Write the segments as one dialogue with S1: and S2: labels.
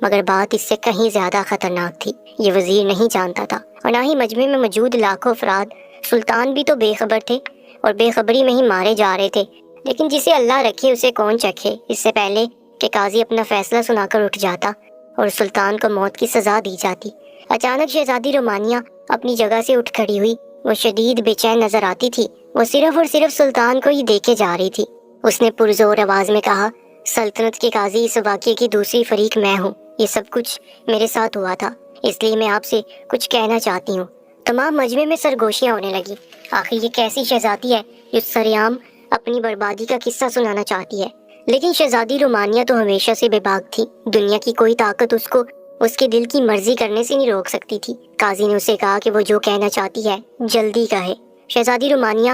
S1: مگر بات اس سے کہیں زیادہ خطرناک تھی۔ یہ وزیر نہیں جانتا تھا اور نہ ہی مجمع میں موجود لاکھوں افراد، سلطان بھی تو بے خبر تھے اور بے خبری میں ہی مارے جا رہے تھے۔ لیکن جسے اللہ رکھے اسے کون چکھے۔ اس سے پہلے کہ قاضی اپنا فیصلہ سنا کر اٹھ جاتا اور سلطان کو موت کی سزا دی جاتی، اچانک شہزادی رومانیہ اپنی جگہ سے اٹھ کھڑی ہوئی۔ وہ شدید بے چین نظر آتی تھی۔ وہ صرف اور صرف سلطان کو ہی دیکھے جا رہی تھی۔ اس نے پرزور آواز میں کہا، سلطنت کے قاضی، اس واقعے کی دوسری فریق میں ہوں۔ یہ سب کچھ میرے ساتھ ہوا تھا، اس لیے میں آپ سے کچھ کہنا چاہتی ہوں۔ تمام مجمع میں سرگوشیاں ہونے لگی۔ آخر یہ کیسی شہزادی ہے جو سریعام اپنی بربادی کا قصہ سنانا چاہتی ہے؟ لیکن شہزادی رومانیہ تو ہمیشہ سے بے باک تھی۔ دنیا کی کوئی طاقت اس کو اس کے دل کی مرضی کرنے سے نہیں روک سکتی تھی۔ قاضی نے اسے کہا کہ وہ جو کہنا چاہتی ہے جلدی کہے۔ شہزادی رومانیہ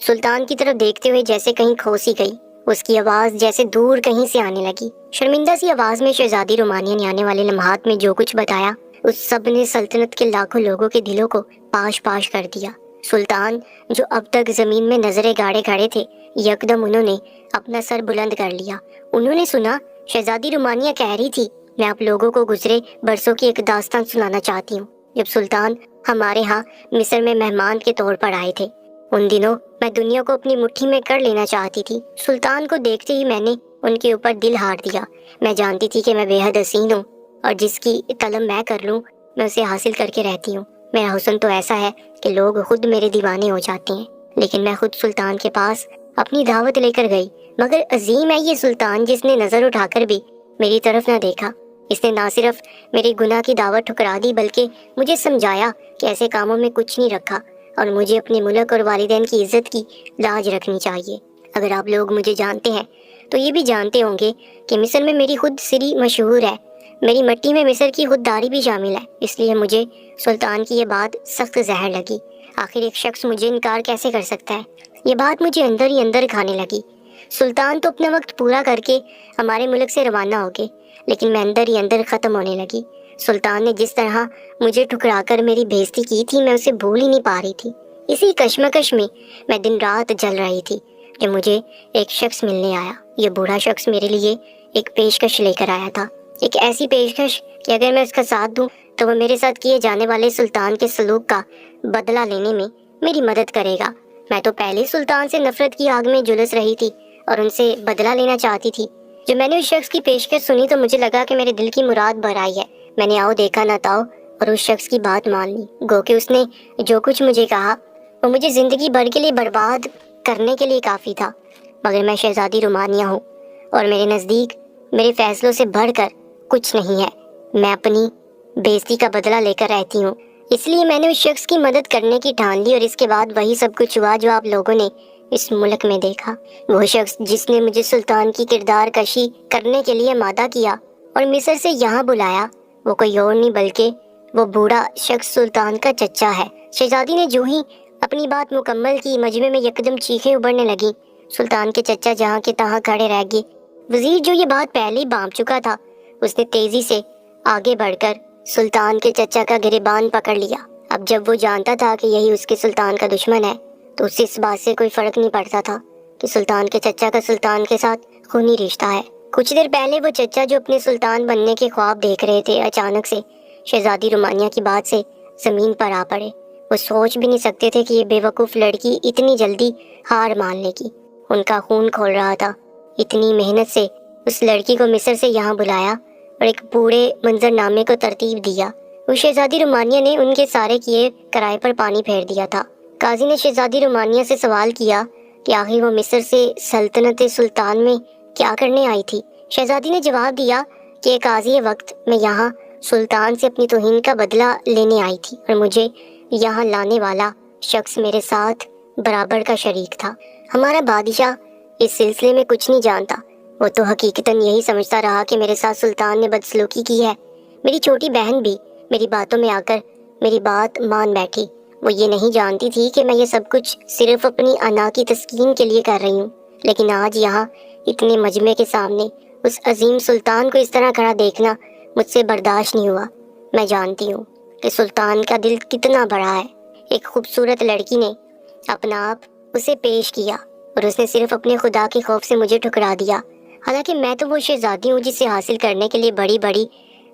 S1: سلطان کی طرف دیکھتے ہوئے جیسے کہیں کھو سی گئی۔ اس کی آواز جیسے دور کہیں سے آنے لگی۔ شرمندہ سی آواز میں شہزادی رومانیہ نے آنے والے لمحات میں جو کچھ بتایا، اس سب نے سلطنت کے لاکھوں لوگوں کے دلوں کو پاش پاش کر دیا۔ سلطان جو اب تک زمین میں نظریں گاڑے کھڑے تھے، یکدم انہوں نے اپنا سر بلند کر لیا۔ انہوں نے سنا شہزادی رومانیہ کہہ رہی تھی، میں آپ لوگوں کو گزرے برسوں کی ایک داستان سنانا چاہتی ہوں، جب سلطان ہمارے ہاں مصر میں مہمان کے طور پر آئے تھے۔ ان دنوں میں دنیا کو اپنی مٹھی میں کر لینا چاہتی تھی۔ سلطان کو دیکھتے ہی میں نے ان کے اوپر دل ہار دیا۔ میں جانتی تھی کہ میں بے حد حسین ہوں اور جس کی طلب میں کر لوں میں اسے حاصل کر کے رہتی ہوں۔ میرا حسن تو ایسا ہے کہ لوگ خود میرے دیوانے ہو جاتے ہیں۔ لیکن میں خود سلطان کے پاس اپنی دعوت لے کر گئی، مگر عظیم ہے یہ سلطان جس نے نظر اٹھا کر بھی میری طرف نہ دیکھا۔ اس نے نہ صرف میرے گناہ کی دعوت ٹھکرا دی بلکہ مجھے سمجھایا کہ ایسے کاموں میں کچھ نہیں رکھا اور مجھے اپنے ملک اور والدین کی عزت کی لاج رکھنی چاہیے۔ اگر آپ لوگ مجھے جانتے ہیں تو یہ بھی جانتے ہوں گے کہ مصر میں میری خود سری مشہور ہے، میری مٹی میں مصر کی خودداری بھی شامل ہے۔ اس لیے مجھے سلطان کی یہ بات سخت زہر لگی۔ آخر ایک شخص مجھے انکار کیسے کر سکتا ہے؟ یہ بات مجھے اندر ہی اندر کھانے لگی۔ سلطان تو اپنا وقت پورا کر کے ہمارے ملک سے روانہ ہو گئے، لیکن میں اندر ہی اندر ختم ہونے لگی۔ سلطان نے جس طرح مجھے ٹھکرا کر میری بےزتی کی تھی، میں اسے بھول ہی نہیں پا رہی تھی۔ اسی کشمکش میں دن رات جل رہی تھی جب مجھے ایک شخص ملنے آیا۔ یہ بوڑھا شخص میرے لیے ایک پیشکش لے کر آیا تھا، ایک ایسی پیشکش کہ اگر میں اس کا ساتھ دوں تو وہ میرے ساتھ کیے جانے والے سلطان کے سلوک کا بدلہ لینے میں میری مدد کرے گا۔ میں تو پہلے سلطان سے نفرت کی آگ میں جھلس رہی تھی اور ان سے بدلہ لینا چاہتی تھی۔ جب میں نے اس شخص کی پیشکش سنی تو مجھے لگا کہ میرے دل کی مراد بھر آئی ہے۔ میں نے آؤ دیکھا نہ تاؤ اور اس شخص کی بات مان لی۔ گو کہ اس نے جو کچھ مجھے کہا وہ مجھے زندگی بھر کے لیے برباد کرنے کے لیے کافی تھا۔ مگر میں شہزادی رومانیہ ہوں اور میرے نزدیک میرے فیصلوں سے بڑھ کر کچھ نہیں ہے۔ میں اپنی بےزتی کا بدلہ لے کر رہتی ہوں۔ اس لیے میں نے اس شخص کی مدد کرنے کی ٹھان لی اور اس کے بعد وہی سب کچھ ہوا جو آپ لوگوں نے اس ملک میں دیکھا۔ وہ شخص جس نے مجھے سلطان کی کردار کشی کرنے کے لیے آمادہ کیا اور مصر سے یہاں بلایا، وہ کوئی اور نہیں بلکہ وہ بوڑھا شخص سلطان کا چچا ہے۔ شہزادی نے جو ہی اپنی بات مکمل کی، مجمع میں یکدم چیخیں ابھرنے لگی۔ سلطان کے چچا جہاں کے تہاں کھڑے رہ گئے۔ وزیر جو یہ بات پہلے ہی بانپ چکا تھا، اس نے تیزی سے آگے بڑھ کر سلطان کے چچا کا گریبان پکڑ لیا۔ اب جب وہ جانتا تھا کہ یہی اس کے سلطان کا دشمن ہے تو اسے اس بات سے کوئی فرق نہیں پڑتا تھا کہ سلطان کے چچا کا سلطان کے ساتھ خونی رشتہ ہے۔ کچھ دیر پہلے وہ چچا جو اپنے سلطان بننے کے خواب دیکھ رہے تھے، اچانک سے شہزادی رومانیہ کی بات سے زمین پر آ پڑے۔ وہ سوچ بھی نہیں سکتے تھے کہ یہ بے وقوف لڑکی اتنی جلدی ہار مان لے گی۔ ان کا خون کھول رہا تھا۔ اتنی محنت سے اس لڑکی کو مصر سے یہاں بلایا اور ایک پورے منظرنامے کو ترتیب دیا۔ وہ شہزادی رومانیہ نے ان کے سارے کیے کرائے پر پانی پھیر دیا تھا۔ قاضی نے شہزادی رومانیہ سے سوال کیا کہ آخر وہ مصر سے سلطنت سلطان میں کیا کرنے آئی تھی۔ شہزادی نے جواب دیا کہ قاضی وقت میں یہاں سلطان سے اپنی توہین کا بدلہ لینے آئی تھی اور مجھے یہاں لانے والا شخص میرے ساتھ برابر کا شریک تھا۔ ہمارا بادشاہ اس سلسلے میں کچھ نہیں جانتا۔ وہ تو حقیقتاً یہی سمجھتا رہا کہ میرے ساتھ سلطان نے بدسلوکی کی ہے۔ میری چھوٹی بہن بھی میری باتوں میں آ کر میری بات مان بیٹھی۔ وہ یہ نہیں جانتی تھی کہ میں یہ سب کچھ صرف اپنی انا کی تسکین کے لیے کر رہی ہوں۔ لیکن آج یہاں اتنے مجمع کے سامنے اس عظیم سلطان کو اس طرح کھڑا دیکھنا مجھ سے برداشت نہیں ہوا۔ میں جانتی ہوں کہ سلطان کا دل کتنا بڑا ہے۔ ایک خوبصورت لڑکی نے اپنا آپ اسے پیش کیا اور اس نے صرف اپنے خدا کے خوف سے مجھے ٹھکرا دیا۔ حالانکہ میں تو وہ شہزادی ہوں جسے حاصل کرنے کے لیے بڑی بڑی